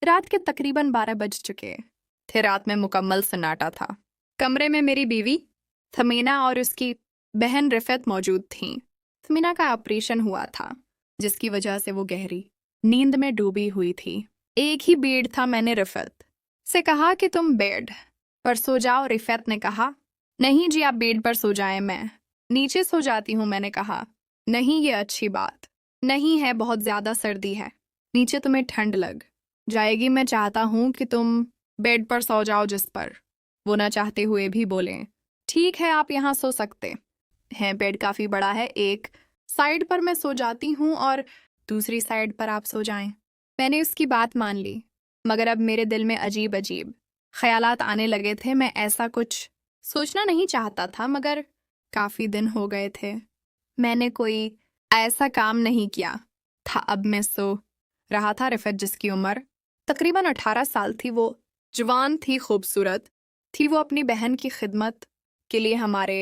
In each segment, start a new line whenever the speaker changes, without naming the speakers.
रात के तकरीबन 12 बज चुके थे। रात में मुकम्मल सन्नाटा था। कमरे में मेरी बीवी थमीना और उसकी बहन रिफत मौजूद थीं। थमीना का ऑपरेशन हुआ था, जिसकी वजह से वो गहरी नींद में डूबी हुई थी। एक ही बेड था। मैंने रिफत से कहा कि तुम बेड पर सो जाओ। रिफत ने कहा, नहीं जी, आप बेड पर सो जाएं, मैं नीचे सो जाती हूँ। मैंने कहा, नहीं, ये अच्छी बात नहीं है, बहुत ज्यादा सर्दी है, नीचे तुम्हें ठंड लग जाएगी। मैं चाहता हूँ कि तुम बेड पर सो जाओ जिस पर। वो ना चाहते हुए भी बोले, ठीक है, आप यहाँ सो सकते हैं, बेड काफी बड़ा है, एक साइड पर मैं सो जाती हूँ और दूसरी साइड पर आप सो जाएं। मैंने उसकी बात मान ली, मगर अब मेरे दिल में अजीब अजीब ख्यालात आने लगे थे। मैं ऐसा कुछ सोचना नहीं चाहता था, मगर काफी दिन हो गए थे मैंने कोई ऐसा काम नहीं किया था। अब मैं सो रहा था। रिफत, जिसकी उम्र तकरीबन 18 साल थी, वो जवान थी, खूबसूरत थी। वो अपनी बहन की खिदमत के लिए हमारे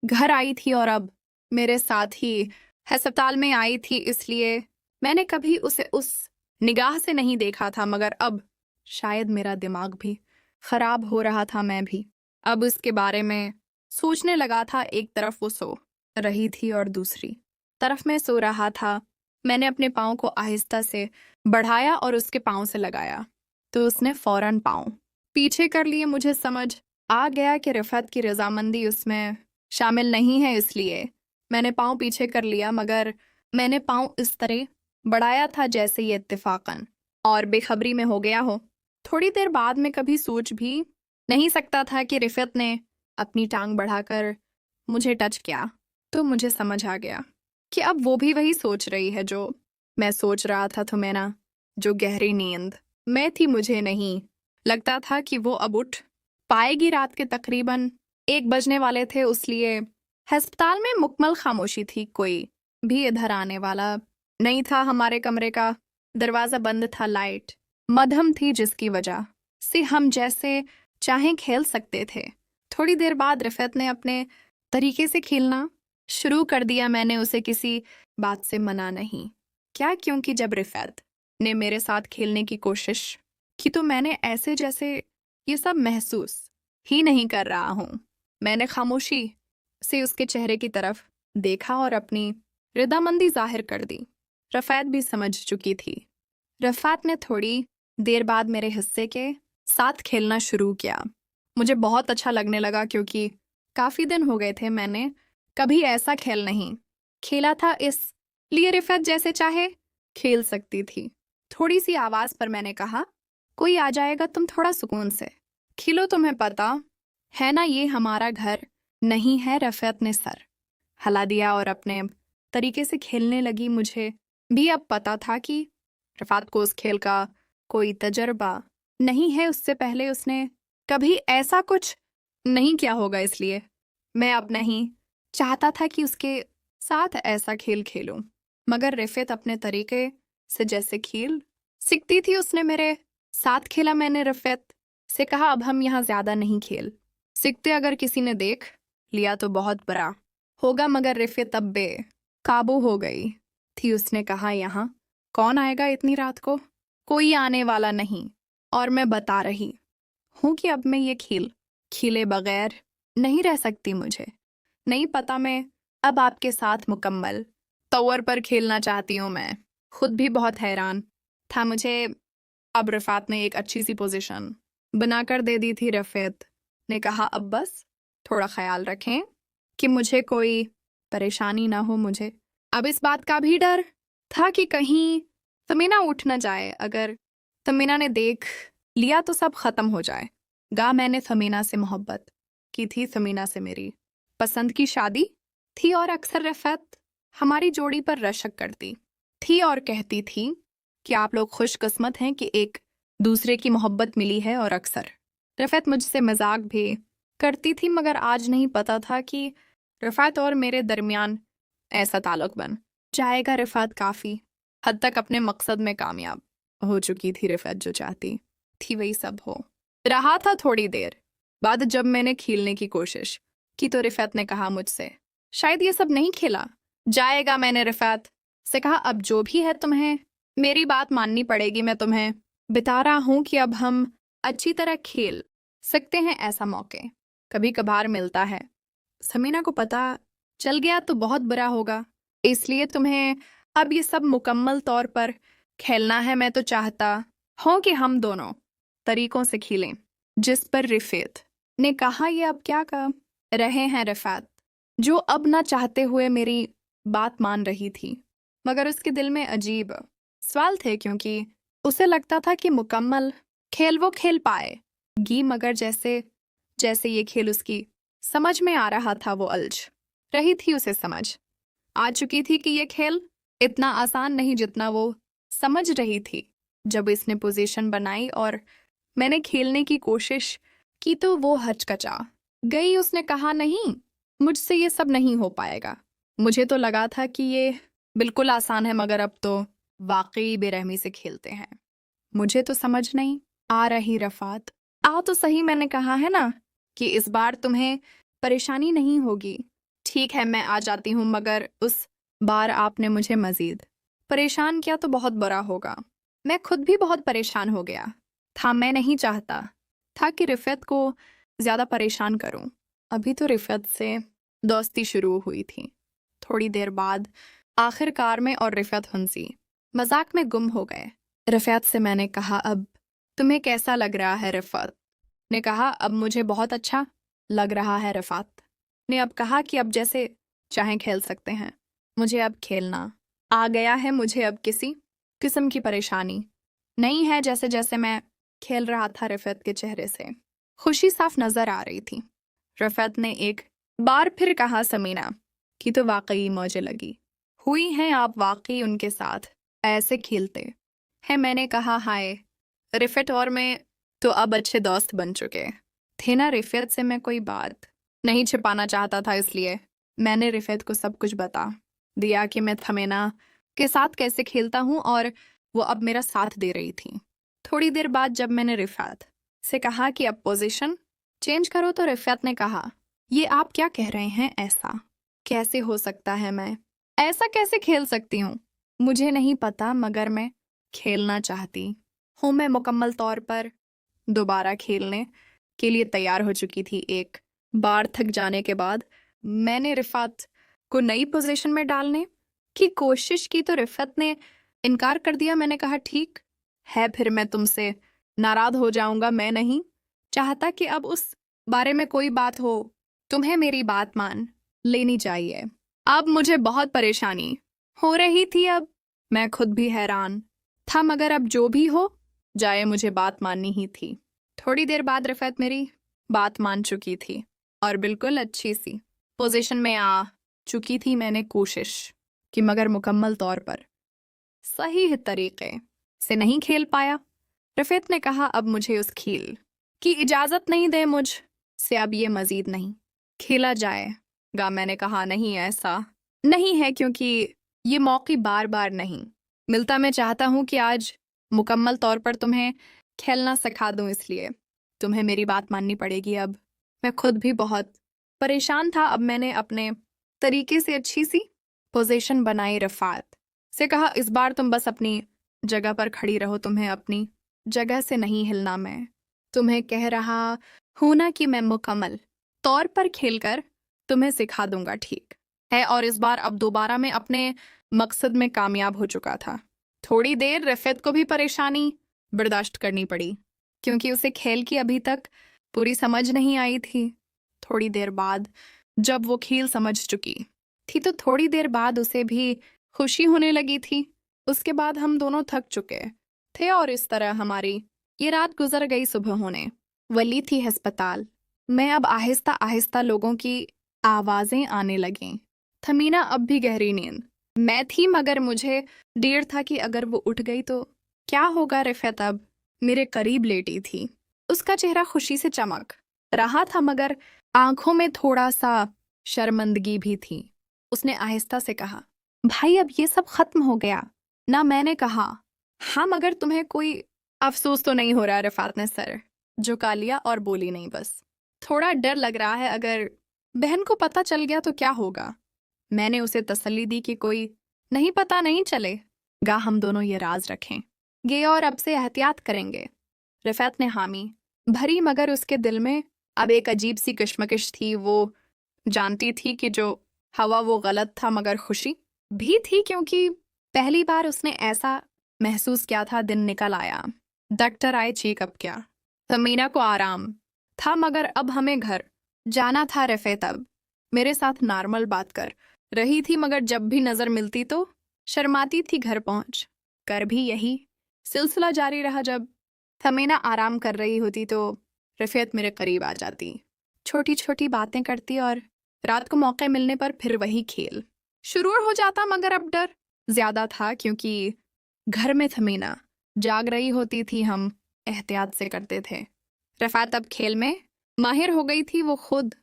घर आई थी और अब मेरे साथ ही अस्पताल में आई थी। इसलिए मैंने कभी उसे उस निगाह से नहीं देखा था, मगर अब शायद मेरा दिमाग भी खराब हो रहा था। मैं भी अब उसके बारे में सोचने लगा था। एक तरफ वो सो रही थी और दूसरी तरफ मैं सो रहा था। मैंने अपने पाँव को आहिस्ता से बढ़ाया और उसके पाँव से लगाया, तो उसने फौरन पाँव पीछे कर लिए। मुझे समझ आ गया कि रिफत की रजामंदी उसमें शामिल नहीं है, इसलिए मैंने पाँव पीछे कर लिया, मगर मैंने पाँव इस तरह बढ़ाया था जैसे ये इत्तेफाकन और बेखबरी में हो गया हो। थोड़ी देर बाद में कभी सोच भी नहीं सकता था कि रिफत ने अपनी टांग बढ़ाकर मुझे टच किया। तो मुझे समझ आ गया कि अब वो भी वही सोच रही है जो मैं सोच रहा था। थुमैना जो गहरी नींद में थी, मुझे नहीं लगता था कि वो अब उठ पाएगी। रात के तकरीबन 1 बजने वाले थे, इसलिए अस्पताल में मुकम्मल खामोशी थी। कोई भी इधर आने वाला नहीं था। हमारे कमरे का दरवाज़ा बंद था, लाइट मध्यम थी, जिसकी वजह से हम जैसे चाहें खेल सकते थे। थोड़ी देर बाद रिफत ने अपने तरीके से खेलना शुरू कर दिया। मैंने उसे किसी बात से मना नहीं क्या, क्योंकि जब रिफत ने मेरे साथ खेलने की कोशिश की तो मैंने ऐसे जैसे ये सब महसूस ही नहीं कर रहा हूँ। मैंने खामोशी से उसके चेहरे की तरफ देखा और अपनी रजामंदी जाहिर कर दी। रफ़ात भी समझ चुकी थी। रफ़ात ने थोड़ी देर बाद मेरे हिस्से के साथ खेलना शुरू किया। मुझे बहुत अच्छा लगने लगा, क्योंकि काफ़ी दिन हो गए थे मैंने कभी ऐसा खेल नहीं खेला था। इसलिए रिफत जैसे चाहे खेल सकती थी। थोड़ी सी आवाज़ पर मैंने कहा, कोई आ जाएगा, तुम थोड़ा सुकून से खेलो, तुम्हें पता है ना ये हमारा घर नहीं है। रफ़ात ने सर हिला दिया और अपने तरीके से खेलने लगी। मुझे भी अब पता था कि रफ़ात को उस खेल का कोई तजर्बा नहीं है। उससे पहले उसने कभी ऐसा कुछ नहीं किया होगा, इसलिए मैं अब नहीं चाहता था कि उसके साथ ऐसा खेल खेलूं। मगर रिफत अपने तरीके से जैसे खेल सीखती थी, उसने मेरे साथ खेला। मैंने रिफत से कहा, अब हम यहाँ ज्यादा नहीं खेल सीखते, अगर किसी ने देख लिया तो बहुत बुरा होगा। मगर रिफत अब बेकाबू हो गई थी। उसने कहा, यहाँ कौन आएगा इतनी रात को? कोई आने वाला नहीं, और मैं बता रही हूँ कि अब मैं ये खेल खेले बगैर नहीं रह सकती। मुझे नहीं पता, मैं अब आपके साथ मुकम्मल तौर पर खेलना चाहती हूँ। मैं खुद भी बहुत हैरान था। मुझे अब रफ़ात ने एक अच्छी सी पोजीशन बनाकर दे दी थी। रफ़ात ने कहा, अब बस थोड़ा ख्याल रखें कि मुझे कोई परेशानी ना हो। मुझे अब इस बात का भी डर था कि कहीं तमीना उठ ना जाए। अगर तमीना ने देख लिया तो सब ख़त्म हो जाएगा। मैंने तमीना से मोहब्बत की थी। तमीना से मेरी पसंद की शादी थी, और अक्सर रफ़ात हमारी जोड़ी पर रशक करती थी और कहती थी कि आप लोग खुशकिस्मत हैं कि एक दूसरे की मोहब्बत मिली है। और अक्सर रफ़ात मुझसे मजाक भी करती थी, मगर आज नहीं पता था कि रफ़ात और मेरे दरमियान ऐसा ताल्लुक बन जाएगा। रफ़ात काफ़ी हद तक अपने मकसद में कामयाब हो चुकी थी। रफ़ात जो चाहती थी वही सब हो रहा था। थोड़ी देर बाद जब मैंने खेलने की कोशिश की तो रफ़ात ने कहा मुझसे, शायद ये सब नहीं खेला जाएगा। मैंने रफ़ात से कहा, अब जो भी है तुम्हें मेरी बात माननी पड़ेगी। मैं तुम्हें बिता रहा हूँ कि अब हम अच्छी तरह खेल सकते हैं। ऐसा मौके कभी कभार मिलता है। समीना को पता चल गया तो बहुत बुरा होगा, इसलिए तुम्हें अब ये सब मुकम्मल तौर पर खेलना है। मैं तो चाहता हूँ कि हम दोनों तरीकों से खेलें। जिस पर रिफेत ने कहा, ये अब क्या कर रहे हैं रिफात, जो अब ना चाहते हुए मेरी बात मान रही थी। मगर उसके दिल में अजीब सवाल थे, क्योंकि उसे लगता था कि मुकम्मल खेल वो खेल पाएगी, मगर जैसे जैसे ये खेल उसकी समझ में आ रहा था, वो उलझ रही थी। उसे समझ आ चुकी थी कि ये खेल इतना आसान नहीं जितना वो समझ रही थी। जब इसने पोजीशन बनाई और मैंने खेलने की कोशिश की तो वो हचकचा गई। उसने कहा, नहीं, मुझसे ये सब नहीं हो पाएगा। मुझे तो लगा था कि ये बिल्कुल आसान है, मगर अब तो वाकई बेरहमी से खेलते हैं। मुझे तो समझ नहीं आ रही रफात। आ तो सही, मैंने कहा है ना कि इस बार तुम्हें परेशानी नहीं होगी। ठीक है, मैं आ जाती हूँ, मगर उस बार आपने मुझे मजीद परेशान किया तो बहुत बुरा होगा। मैं खुद भी बहुत परेशान हो गया था। मैं नहीं चाहता था कि रिफत को ज्यादा परेशान करूं। अभी तो रिफत से दोस्ती शुरू हुई थी। थोड़ी देर बाद आखिरकार में और रिफत हंसी मजाक में गुम हो गए। रिफत से मैंने कहा, अब तुम्हें कैसा लग रहा है? रिफत ने कहा, अब मुझे बहुत अच्छा लग रहा है। रिफत ने अब कहा कि अब जैसे चाहें खेल सकते हैं। मुझे अब खेलना आ गया है। मुझे अब किसी किस्म की परेशानी नहीं है। जैसे जैसे मैं खेल रहा था, रिफत के चेहरे से खुशी साफ नजर आ रही थी। रिफत ने एक बार फिर कहा, समीना की तो वाकई मौजें लगी हुई हैं। आप वाकई उनके साथ ऐसे खेलते हैं। मैंने कहा, हाय रिफत और मैं तो अब अच्छे दोस्त बन चुके थे ना। रिफत से मैं कोई बात नहीं छिपाना चाहता था, इसलिए मैंने रिफत को सब कुछ बता दिया कि मैं थमेना के साथ कैसे खेलता हूँ, और वो अब मेरा साथ दे रही थी। थोड़ी देर बाद जब मैंने रिफत से कहा कि अब पोजीशन चेंज करो, तो रिफत ने कहा, ये आप क्या कह रहे हैं? ऐसा कैसे हो सकता है? मैं ऐसा कैसे खेल सकती हूँ? मुझे नहीं पता, मगर मैं खेलना चाहती हूँ। मैं मुकम्मल तौर पर दोबारा खेलने के लिए तैयार हो चुकी थी। एक बार थक जाने के बाद मैंने रिफत को नई पोजीशन में डालने की कोशिश की तो रिफत ने इनकार कर दिया। मैंने कहा, ठीक है, फिर मैं तुमसे नाराज हो जाऊंगा। मैं नहीं चाहता कि अब उस बारे में कोई बात हो। तुम्हें मेरी बात मान लेनी चाहिए। अब मुझे बहुत परेशानी हो रही थी। अब मैं खुद भी हैरान था, मगर अब जो भी हो जाए, मुझे बात माननी ही थी। थोड़ी देर बाद रिफत मेरी बात मान चुकी थी और बिल्कुल अच्छी सी पोजीशन में आ चुकी थी। मैंने कोशिश की, मगर मुकम्मल तौर पर सही तरीके से नहीं खेल पाया। रिफत ने कहा, अब मुझे उस खेल की इजाजत नहीं दे, मुझ से अब ये मजीद नहीं खेला जाएगा। मैंने कहा, नहीं, ऐसा नहीं है, क्योंकि ये मौके बार बार नहीं मिलता। मैं चाहता हूँ कि आज मुकम्मल तौर पर तुम्हें खेलना सिखा दूँ, इसलिए तुम्हें मेरी बात माननी पड़ेगी। अब मैं खुद भी बहुत परेशान था। अब मैंने अपने तरीके से अच्छी सी पोजीशन बनाई। रफात से कहा, इस बार तुम बस अपनी जगह पर खड़ी रहो। तुम्हें अपनी जगह से नहीं हिलना। मैं तुम्हें कह रहा हूं ना कि मैं मुकम्मल तौर पर खेलकर तुम्हें सिखा दूंगा, ठीक है? और इस बार अब दोबारा मैं अपने मकसद में कामयाब हो चुका था। थोड़ी देर रिफत को भी परेशानी बर्दाश्त करनी पड़ी, क्योंकि उसे खेल की अभी तक पूरी समझ नहीं आई थी। थोड़ी देर बाद जब वो खेल समझ चुकी थी, तो थोड़ी देर बाद उसे भी खुशी होने लगी थी। उसके बाद हम दोनों थक चुके थे और इस तरह हमारी ये रात गुजर गई। सुबह होने वाली थी। अस्पताल में अब आहिस्ता आहिस्ता लोगों की आवाजें आने लगीं। थमीना अब भी गहरी नींद मैं थी, मगर मुझे डर था कि अगर वो उठ गई तो क्या होगा। रिफत अब मेरे करीब लेटी थी। उसका चेहरा खुशी से चमक रहा था, मगर आंखों में थोड़ा सा शर्मिंदगी भी थी। उसने आहिस्ता से कहा, भाई अब ये सब खत्म हो गया ना? मैंने कहा, हाँ, मगर तुम्हें कोई अफसोस तो नहीं हो रहा? रिफात ने सर झुका लिया और बोली, नहीं, बस थोड़ा डर लग रहा है। अगर बहन को पता चल गया तो क्या होगा? मैंने उसे तसल्ली दी कि कोई नहीं, पता नहीं चलेगा, हम दोनों ये राज रखें। गे और अब से एहतियात करेंगे। रिफात ने हामी भरी, मगर उसके दिल में अब एक अजीब सी कश्मकश थी। वो जानती थी कि जो हवा वो गलत था, मगर खुशी भी थी क्योंकि पहली बार उसने ऐसा महसूस किया था। दिन निकल आया, डॉक्टर आए, चेकअप किया। समीना को आराम था, मगर अब हमें घर जाना था। रिफात अब मेरे साथ नॉर्मल बात कर रही थी, मगर जब भी नजर मिलती तो शर्माती थी। घर पहुंच कर भी यही सिलसिला जारी रहा। जब समीना आराम कर रही होती तो रिफात मेरे करीब आ जाती, छोटी छोटी बातें करती, और रात को मौके मिलने पर फिर वही खेल शुरू हो जाता। मगर अब डर ज्यादा था क्योंकि घर में समीना जाग रही होती थी। हम एहतियात से करते थे। रिफात अब खेल में माहिर हो गई थी। वो खुद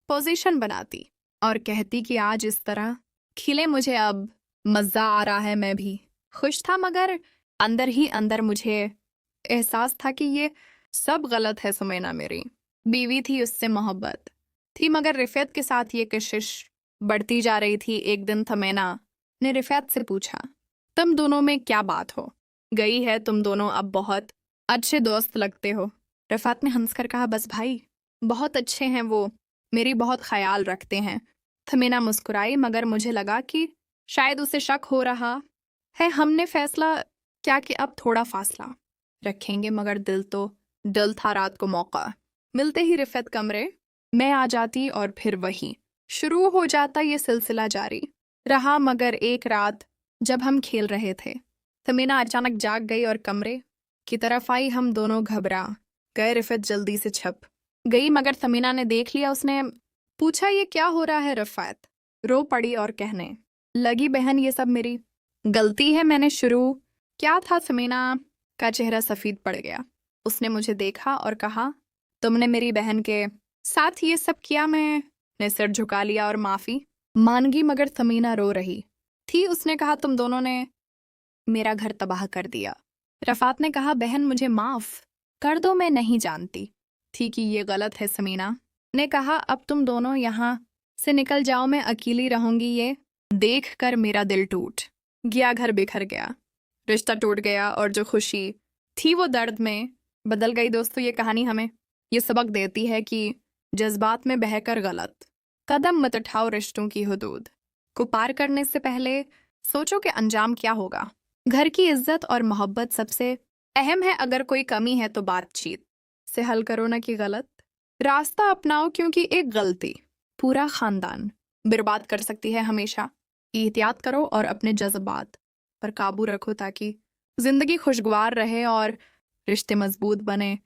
पोजीशन बनाती और कहती कि आज इस तरह खिले, मुझे अब मजा आ रहा है। मैं भी खुश था, मगर अंदर ही अंदर मुझे एहसास था कि ये सब गलत है। सुमैना मेरी बीवी थी, उससे मोहब्बत थी, मगर रिफात के साथ ये कशिश बढ़ती जा रही थी। एक दिन समीना ने रिफात से पूछा, तुम दोनों में क्या बात हो गई है? तुम दोनों अब बहुत अच्छे दोस्त लगते हो। रिफात ने हंसकर कहा, बस भाई, बहुत अच्छे हैं वो, मेरी बहुत ख्याल रखते हैं। समीना मुस्कुराई, मगर मुझे लगा कि शायद उसे शक हो रहा है। हमने फैसला क्या कि अब थोड़ा फासला रखेंगे, मगर दिल तो दिल था। रात को मौका मिलते ही रिफात कमरे में आ जाती और फिर वही शुरू हो जाता। ये सिलसिला जारी रहा, मगर एक रात जब हम खेल रहे थे, समीना अचानक जाग गई और कमरे की तरफ आई। हम दोनों घबरा गए। रिफात जल्दी से छप गई, मगर समीना ने देख लिया। उसने पूछा, ये क्या हो रहा है? रिफात रो पड़ी और कहने लगी, बहन, ये सब मेरी गलती है, मैंने शुरू क्या था। समीना का चेहरा सफेद पड़ गया। उसने मुझे देखा और कहा, तुमने मेरी बहन के साथ ये सब किया? मैंने सिर झुका लिया और माफी मांगी, मगर समीना रो रही थी। उसने कहा, तुम दोनों ने मेरा घर तबाह कर दिया। रिफात ने कहा, बहन, मुझे माफ कर दो, मैं नहीं जानती थी कि ये गलत है। समीना ने कहा, अब तुम दोनों यहाँ से निकल जाओ, मैं अकेली रहूंगी। ये देख कर मेरा दिल टूट गया, घर बिखर गया, रिश्ता टूट गया, और जो खुशी थी वो दर्द में बदल गई। दोस्तों, ये कहानी हमें ये सबक देती है कि जज्बात में बहकर गलत कदम मत उठाओ। रिश्तों की हदूद को पार करने से पहले सोचो कि अंजाम क्या होगा। घर की इज्जत और मोहब्बत सबसे अहम है। अगर कोई कमी है तो बातचीत से हल करो, ना कि गलत रास्ता अपनाओ, क्योंकि एक गलती पूरा खानदान बर्बाद कर सकती है। हमेशा एहतियात करो और अपने जज्बात पर काबू रखो, ताकि जिंदगी खुशगवार रहे और रिश्ते मजबूत बने।